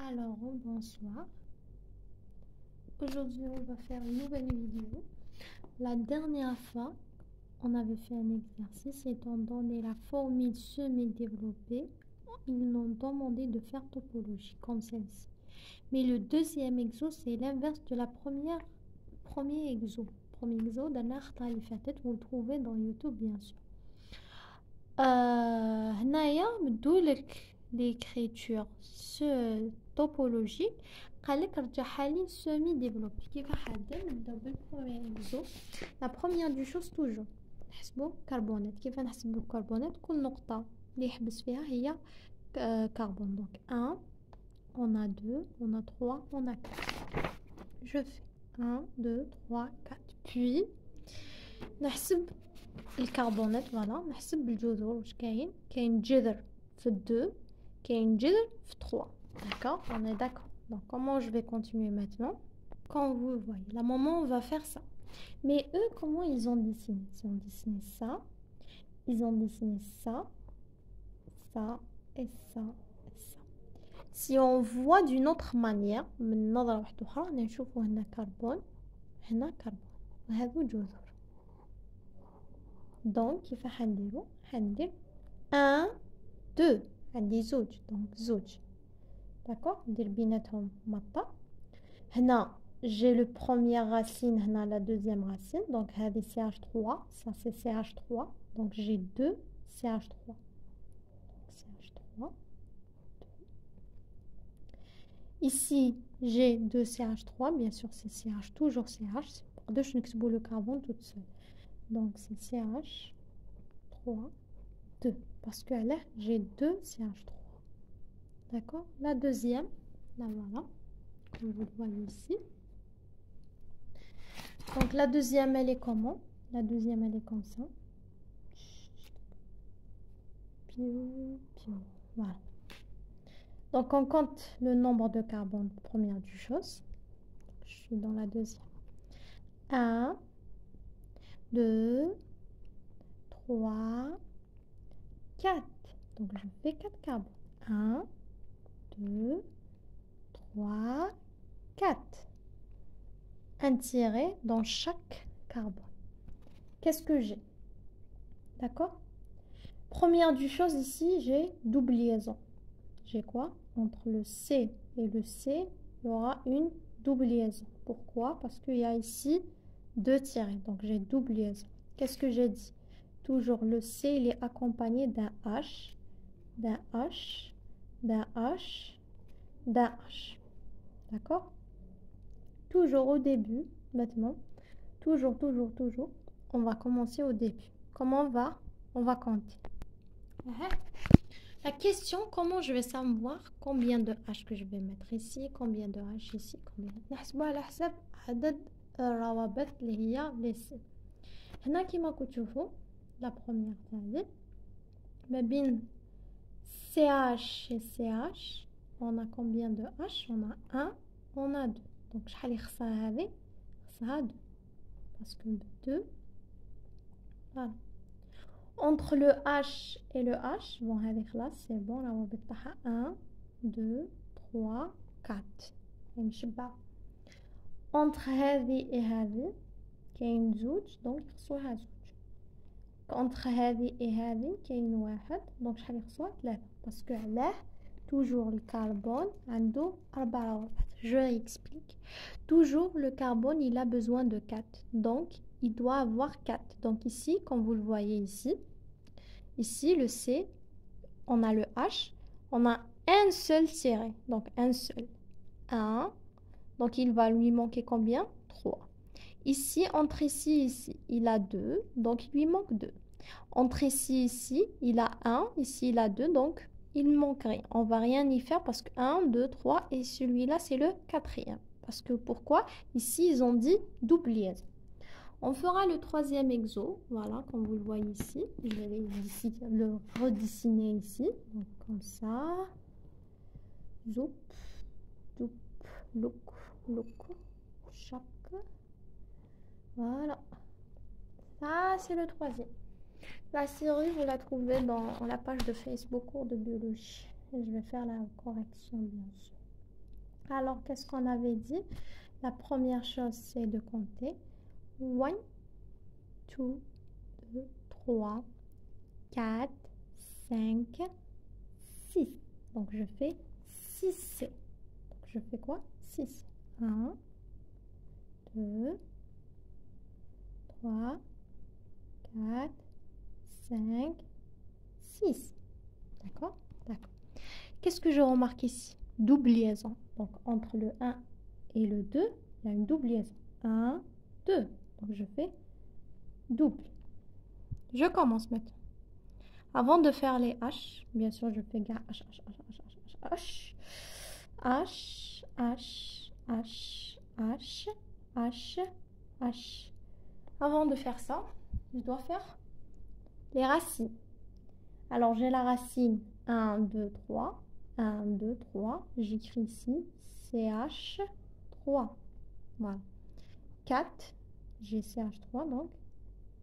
Alors, bonsoir. Aujourd'hui, on va faire une nouvelle vidéo. La dernière fois, on avait fait un exercice étant donné la formule semi-développée. Ils nous ont demandé de faire topologie comme celle-ci. Mais le deuxième exo, c'est l'inverse de la premier exo. Premier exo, vous le trouvez dans YouTube, bien sûr. هنايا مدولك l'écriture topologique قالك رجعها لي semi développé كيفاش حاده نبداو بالبروميير اكزو لا بروميير دو شوز توجور نحسبوا كربونات كيف نحسبوا الكربونات كل نقطه اللي يحبس فيها هي كربون دونك 1 on a 2 on a 3 on a 4 je fais 1 2 3 4 puis نحسب الكربونات فوالا نحسب الجذور واش كاين جذر في 2 كاين جذر في 3 d'accord on est d'accord donc comment je vais continuer maintenant quand vous voyez la moment on va faire ça mais eux comment ils ont dessiné ils ont dessiné ça ils ont dessiné ça ça et ça et ça si on voit d'une autre manière من نظرة واحدة أخرى نشوفوا هنا كربون هنا كربون وهذو جذور دونك كيف حنديرو حندير 1 2 عندي زوج دونك زوج داكوغ ندير بيناتهم مطة هنا j'ai le première racine هنا la deuxième racine donc هذه CH3 ça c'est CH3 donc j'ai 2 CH3 CH3 ici j'ai 2 CH3 bien sûr c'est CH toujours CH c'est pour deux je n'expose le carbone toute seule donc c'est CH3 2 parce que là j'ai 2 CH3 d'accord la deuxième là voilà comme vous le voyez ici donc la deuxième elle est comment la deuxième elle est comme ça voilà donc on compte le nombre de carbone première du chose je suis dans la deuxième 1 2 3 4 donc je fais 4 carbone 1 2 3 4 un tiret dans chaque carbone qu'est-ce que j'ai d'accord première du chose ici j'ai double liaison j'ai quoi entre le C et le C il y aura une double liaison pourquoi parce qu'il y a ici deux tirets donc j'ai double liaison qu'est-ce que j'ai dit toujours le C il est accompagné d'un H d'un H d'un H d'un H d'accord toujours au début maintenant toujours on va commencer au début comment on va compter la question comment je vais savoir combien de H que je vais mettre ici combien de H ici combien نحسبوا على حسب عدد الروابط اللي هي لي سي هنا كيما كتشوفوا لا بروميير تاعي ما بين CH et CH on a combien de H on a 1 on a 2 donc شحال يخصها هذه خصها 2 parce que 2 voilà entre le H et le H bon هذه خلاص c'est bon الروابط تاعها 1 2 3 4 يمشبع entre هذه et هذه كاين زوج دونك يخصوها زوج entre هذه et هذه كاين واحد دونك شحال يخصوها 3 باسكو علاه toujours le carbone عنده 4 روابط je explique toujours le carbone il a besoin de 4 donc il doit avoir 4 donc ici comme vous le voyez ici le C on a le H on a un seul tiret donc un seul 1 donc il va lui manquer combien 3 ici entre ici il a 2 donc il lui manque 2 entre ici il a 1 ici il a 2 donc il manque rien on va rien y faire parce que 1 2 3 et celui-là c'est le quatrième parce que pourquoi ici ils ont dit double liaison on fera le troisième exo voilà comme vous le voyez ici je vais ici le redessiner ici donc comme ça zoup zoup look chaque voilà ça c'est le troisième. La série, vous la trouvez dans la page de Facebook cours de biologie. Et je vais faire la correction, bien sûr. Alors, qu'est-ce qu'on avait dit? La première chose, c'est de compter. 1, 2, 3, 4, 5, 6. Donc, je fais 6. Donc, je fais quoi? 6. 1, 2, 3, 4, 5, 6. D'accord? D'accord. Qu'est-ce que je remarque ici? Double liaison. Donc, entre le 1 et le 2, il y a une double liaison. 1, 2. Donc, je fais double. Je commence maintenant. Avant de faire les H, bien sûr, je fais H, H, H, H, H, H, H, H, H, H. Avant de faire ça, je dois faire les racines. Alors, j'ai la racine 1, 2, 3. 1, 2, 3. J'écris ici CH 3. Voilà. 4. J'ai CH3, donc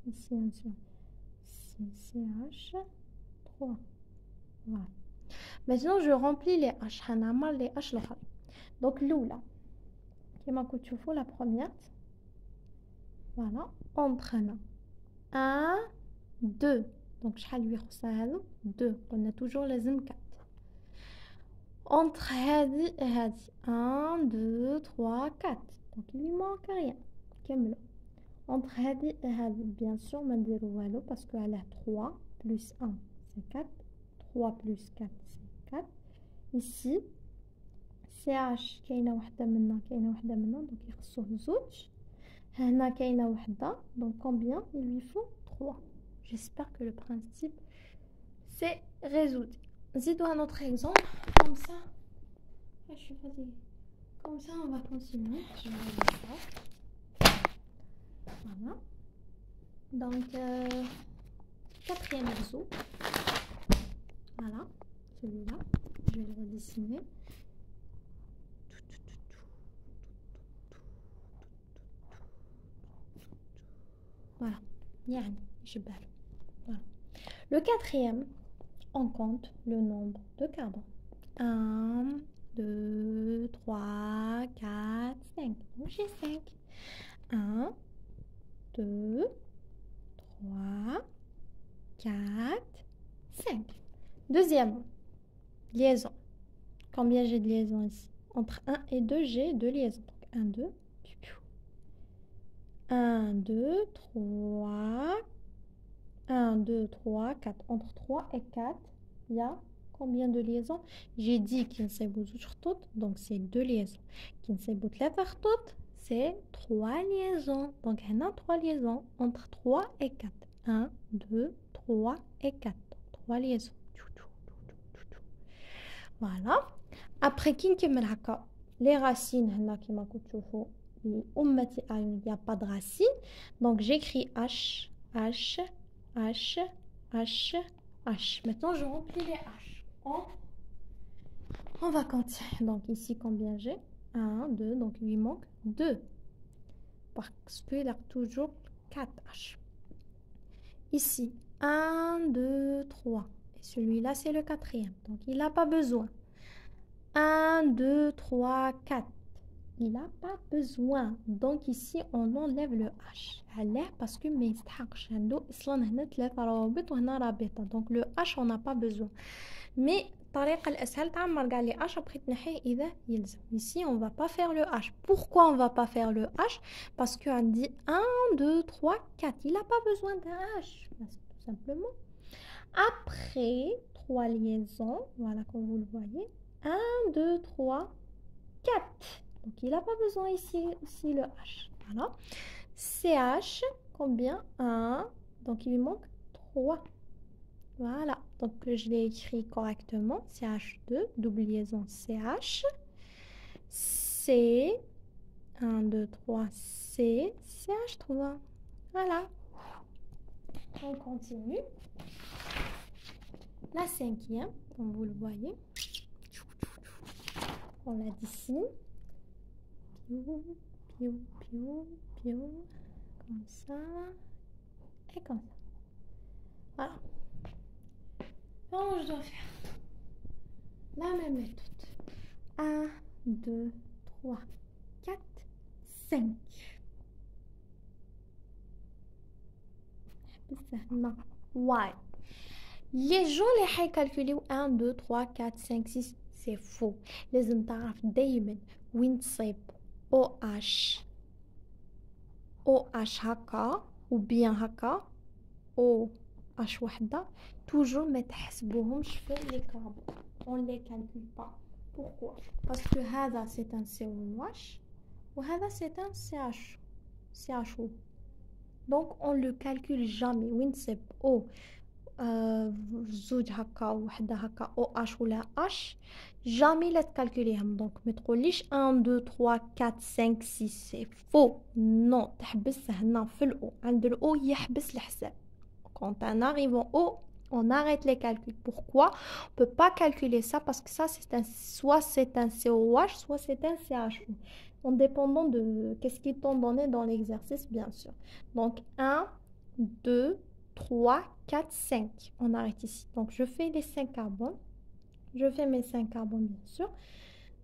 ici, c'est CH 3. Voilà. Maintenant, je remplis les H. هنعمل les H الأخرى. Donc, l'oula. كما كنتوا تشوفوا la première. Voilà. Entre 1, 2. Donc, شحال lui خصها 2. On a toujours لازم 4. Entre هذه et هذه 1, 2, 3, 4. Donc, il lui manque rien. كملوا. Entre هذه et هذه, bien sûr, ما نديرو والو parce qu'elle a 3 plus 1, c'est 4. 3 plus 4, c'est 4. Ici, CH كاينه وحده منا donc يخصوه زوج. هنا كاينه وحده, donc combien il lui faut 3. J'espère que le principe c'est résolu. Zidou un autre exemple comme ça. Je suis fatiguée. Comme ça on va continuer. Je vais regarder ça. Voilà. Donc quatrième exo. Voilà, celui-là. Je vais le redessiner. Voilà. Voilà. Le quatrième, on compte le nombre de carbone. 1, 2, 3, 4, 5. Donc j'ai 5. 1, 2, 3, 4, 5. Deuxième liaison. Combien j'ai de liaisons ici? Entre 1 et 2, j'ai 2 liaisons. Donc 1, 2. 1, 2, 3. 1, 2, 3, 4. Entre 3 et 4, il y a combien de liaisons? J'ai dit qu'il ne s'est pas donc c'est 2 liaisons. Qu'il ne s'est pas c'est 3 liaisons. Donc, il y a 3 liaisons entre 3 et 4. 1, 2, 3 et 4. 3 liaisons. Voilà. Après, les racines, il n'y a pas de racines. Donc, j'écris H, H, H, H, H. Maintenant, je remplis les H. On va compter. Donc, ici, combien j'ai? 1, 2. Donc, il lui manque 2. Parce qu'il a toujours 4 H. Ici, 1, 2, 3. Et celui-là, c'est le quatrième. Donc, il n'a pas besoin. 1, 2, 3, 4. Il n'a pas besoin. Donc ici, on enlève le H. Parce que mais donc le H, on n'a pas besoin. Mais ici, on ne va pas faire le H. Pourquoi on ne va pas faire le H? Parce qu'on dit 1, 2, 3, 4. Il n'a pas besoin d'un H. Tout simplement. Après 3 liaisons, voilà comme vous le voyez. 1, 2, 3, 4. Donc, il n'a pas besoin ici le H. Voilà. CH, combien? 1. Donc, il lui manque 3. Voilà. Donc, je l'ai écrit correctement. CH2, double liaison CH. C, 1, 2, 3, C, CH3. Voilà. On continue. La cinquième, comme vous le voyez. On la dessine. Piou, piou, piou, piou. Comme ça. Et comme ça. Voilà. Donc, je dois faire la même méthode. 1, 2, 3, 4, 5. Ouais. Les gens les calculer 1, 2, 3, 4, 5, 6. C'est faux. لازم تعرف دايما وين تصيب OH هكا ou bien هكا OH وحدة toujours ما تحسبوهمش في les carbons. On les calcule pas. Pourquoi? Parce que هذا c'est un COH وهذا c'est un CHO. Donc on le calcule jamais. وين تصيب O زوج هكا وحده هكا او اش ولا اش جامي لا تكالكوليهم. دونك ما تقوليش 1 2 3 4 5 6 سي فو نو. تحبس هنا في الاو عند الاو يحبس الحساب. quand on arrive en haut on arrête les calculs. Pourquoi on peut pas calculer ça? Parce que ça c'est un soit c'est un COH soit c'est un CHO en dépendant de qu'est-ce qu'ils t'ont donné dans l'exercice bien sûr. Donc 1 2 3, 4, 5. On arrête ici. Donc, je fais les 5 carbones. Je fais mes 5 carbones, bien sûr.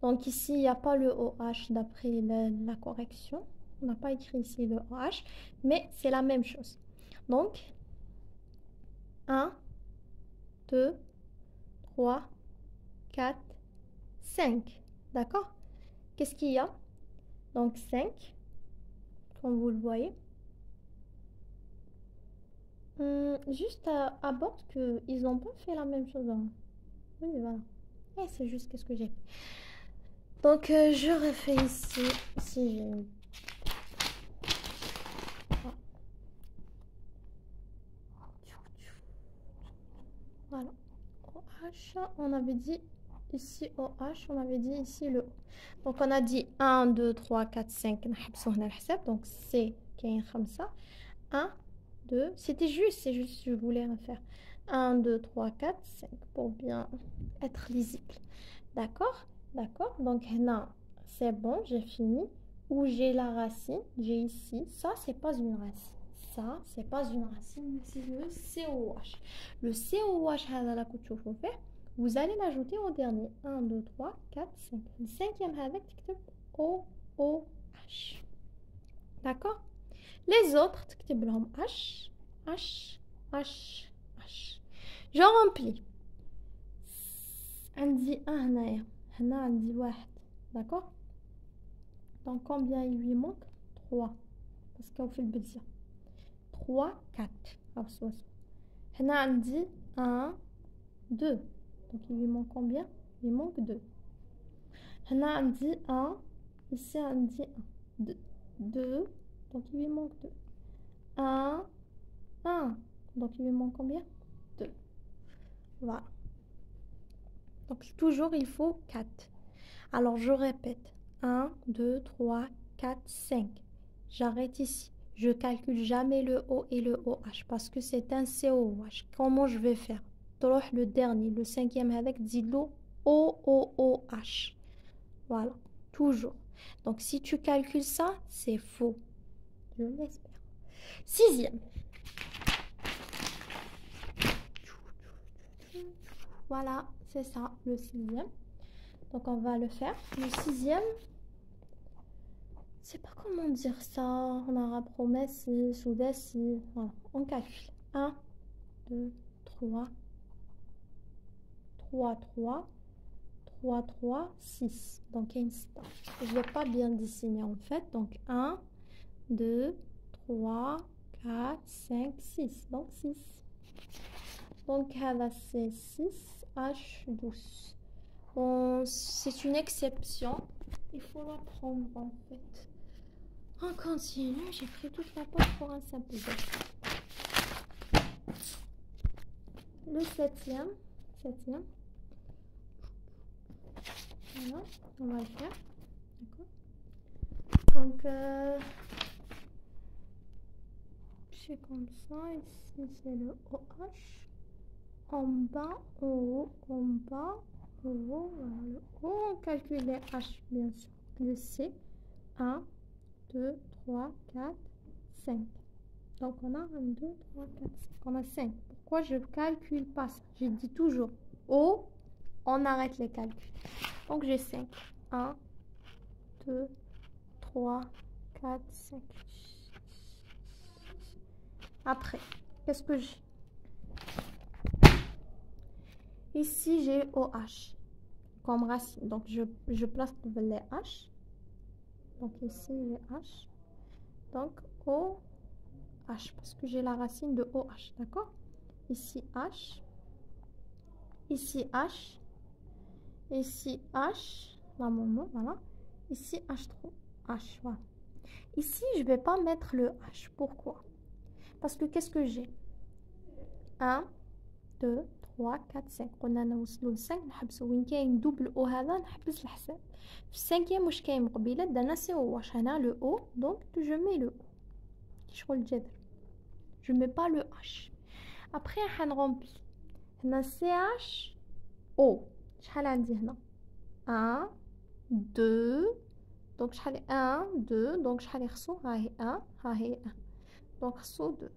Donc, ici, il n'y a pas le OH d'après la correction. On n'a pas écrit ici le OH. Mais c'est la même chose. Donc, 1, 2, 3, 4, 5. D'accord? Qu'est-ce qu'il y a? Donc, 5. Comme vous le voyez. Juste à bord qu'ils n'ont pas fait la même chose. Hein. Oui, voilà. Et c'est juste qu'est-ce que j'ai fait. Donc, je refais ici. Ici, j'ai... Voilà. OH, on avait dit ici OH, on avait dit ici le O. Donc, on a dit 1, 2, 3, 4, 5. Donc, c'est 1, 2, c'était juste, c'est juste, je voulais refaire 1, 2, 3, 4, 5 pour bien être lisible. D'accord? D'accord? Donc là, c'est bon, j'ai fini. Où j'ai la racine, j'ai ici, ça c'est pas une racine. Ça, c'est pas une racine, c'est le COH. Le COH, vous allez l'ajouter au dernier. 1, 2, 3, 4, 5. Le cinquième avec, OOH. D'accord? Les autres, تكتب لهم H, H, H, H. Je remplis. عندي هنايا. هنا عندي واحد. D'accord? Donc combien il lui manque? 3. Parce qu'il fait le budget. 3, 4. هنا عندي 1, 2. Donc il lui manque combien? Il lui manque 2. هنا عندي 1. Ici عندي 1. 2. Donc il lui manque 2. 1, 1. Donc il lui manque combien? 2. Voilà. Donc toujours il faut 4. Alors je répète. 1, 2, 3, 4, 5. J'arrête ici. Je calcule jamais le O et le OH parce que c'est un COH. Comment je vais faire? Le dernier, le cinquième avec Zilo OOH. Voilà. Toujours. Donc si tu calcules ça, c'est faux. Je l'espère. Sixième. Voilà, c'est ça, le sixième. Donc on va le faire. Le sixième, je sais pas comment dire ça en arabe, promesse, soudasi. Voilà, on calcule. 1, 2, 3, 3, 3, 3, 3, 6. Donc il y a une star. Je ne l'ai pas bien dessiné en fait. Donc 1, 2, 3, 4, 5, 6. Donc 6. Donc là c'est 6, H12. Bon, c'est une exception. Il faut la prendre en fait. On continue. J'ai pris toute la page pour un simple jeu. Le septième. Voilà, on va le faire. D'accord. Donc, c'est comme ça. Ici, c'est le OH. En bas, en haut, en bas, en haut. Voilà, le O, on calcule les H, bien sûr. Le C, 1, 2, 3, 4, 5. Donc, on a 1, 2, 3, 4, 5. On a 5. Pourquoi je ne calcule pas ça? J'ai dit toujours O, on arrête les calculs. Donc, j'ai 5. 1, 2, 3, 4, 5. Après, qu'est-ce que j'ai? Ici, j'ai OH comme racine. Donc, je place les H. Donc, ici, j'ai H. Donc, OH, parce que j'ai la racine de OH, d'accord? Ici, H. Ici, H. Ici, H. Là, mon nom, voilà. Ici, H3. H, voilà. Ici, je ne vais pas mettre le H. Pourquoi? Parce que qu'est-ce que j'ai? 1, 2, 3, 4, 5. قلنا نوصلوا ل 5 نحبسوا وين كاين دوبل او هذا نحبس الحساب. في السانكيام واش كاين قبيله درنا سي او واش هنا لو او دونك جو مي لو او كي شغل الجذر جو مي با لو اش. ابري حنغومبلي هنا سي اش او شحال عندي هنا 1 2 دونك شحال 1 2 دونك شحال يخصو ها هي 1 ها هي 1 دونك خصو 2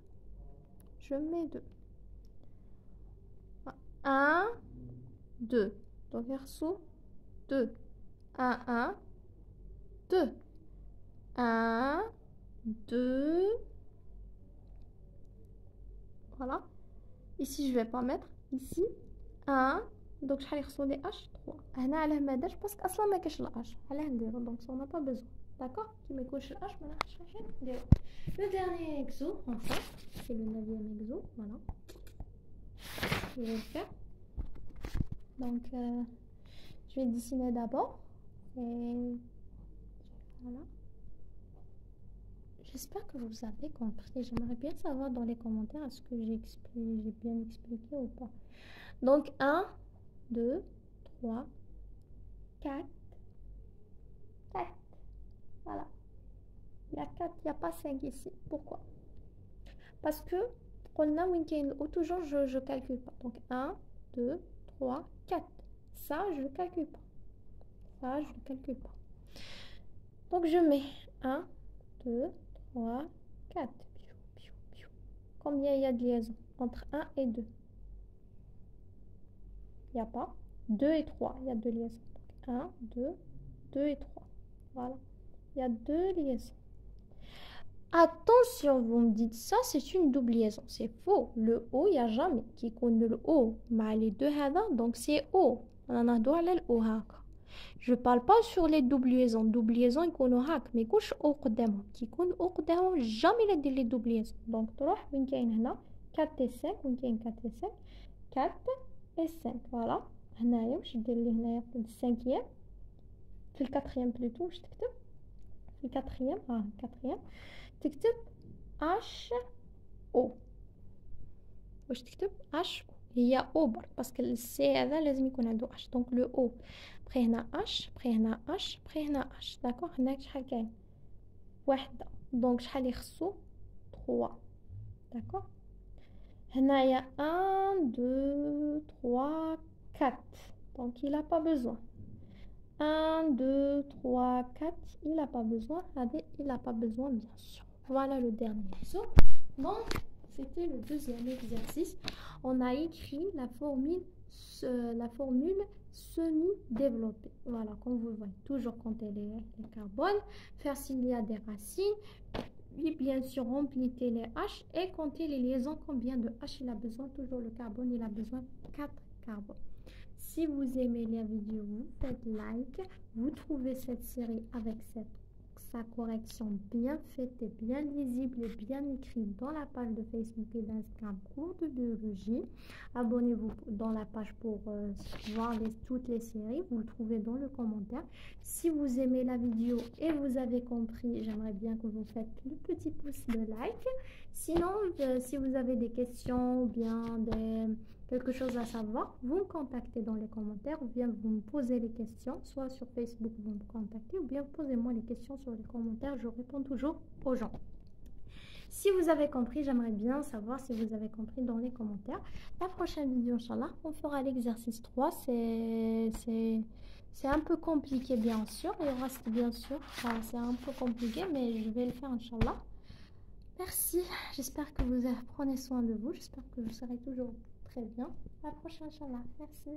جو مي 2 1 2 donc verso 2 1 1 2 1 2 voilà ici je vais pas mettre ici 1 donc شحال يخصو لي h 3 هنا علاه ما دارش باسكو اصلا ما كاش الاش علاه نديرو دونك سون با بيزون داكور كي ما يكونش الاش ما نعرفش واش نديرو. Le dernier exo enfin c'est le 9e exo voilà je vais le faire. Donc, je vais dessiner d'abord. Et voilà. J'espère que vous avez compris. J'aimerais bien savoir dans les commentaires est-ce que j'ai bien expliqué ou pas. Donc, 1, 2, 3, 4, 4. Voilà. Il y a 4, il n'y a pas 5 ici. Pourquoi? Parce que, on a toujours, je ne calcule pas. Donc, 1, 2, 3, 4. Ça, je ne calcule pas. Ça, je ne calcule pas. Donc, je mets 1, 2, 3, 4. Combien il y a de liaisons entre 1 et 2? Il n'y a pas. 2 et 3, il y a 2 liaisons. Donc, 1, 2, 2 et 3. Voilà. Il y a 2 liaisons. Attention, vous me dites ça, c'est une double liaison. C'est faux. Le O, il n'y a jamais qui connaît le O. Mais les deux, donc c'est O. On a droit à l'O. Je ne parle pas sur les doubles liaisons. Double liaison, il connaît hack. Mais couche O قدامهم. Qui connaît O قدامهم, jamais les double liaisons. Donc, تروح وين كاين هنا 4 et 5. وين كاين 4 et 5. 4 et 5. Voilà. هنايا واش دير لي هنايا في السانكيام في الكاتريام بلوتو واش تكتب في الكاتريام الكاتريام تكتب اش او واش تكتب اش او هي او برك باسكو السي هذا لازم يكون عنده اش دونك لو او بخي هنا اش بخي هنا اش بخي هنا اش داكوغ هناك شحال كاين واحده دونك شحال يخصو 3 داكوغ هنايا 1 2 3 4 donc il a pas besoin 1 2 3 4 il n'a pas besoin il n'a pas besoin bien sûr. Voilà le dernier exo. Donc c'était le deuxième exercice. On a écrit la formule semi-développée. Voilà, comme vous le voyez, toujours compter les carbones, faire s'il y a des racines, puis bien sûr remplissez les H et compter les liaisons. Combien de H il a besoin? Toujours le carbone, il a besoin 4 carbones. Si vous aimez la vidéo, vous faites like. Vous trouvez cette série avec sa correction bien faite et bien lisible et bien écrite dans la page de Facebook et d'Instagram cours de biologie. Abonnez-vous dans la page pour voir toutes les séries. Vous le trouvez dans le commentaire. Si vous aimez la vidéo et vous avez compris, j'aimerais bien que vous faites le petit pouce de like. Sinon, si vous avez des questions ou bien quelque chose à savoir, vous me contactez dans les commentaires ou bien vous me posez les questions, soit sur Facebook vous me contactez ou bien posez-moi les questions sur les commentaires, je réponds toujours aux gens. Si vous avez compris, j'aimerais bien savoir si vous avez compris dans les commentaires. La prochaine vidéo, Inch'Allah, on fera l'exercice 3, c'est un peu compliqué bien sûr, il reste bien sûr, c'est un peu compliqué mais je vais le faire Inch'Allah. Merci, j'espère que vous prenez soin de vous, j'espère que vous serez toujours très bien. À la prochaine, Inch'Allah. Merci.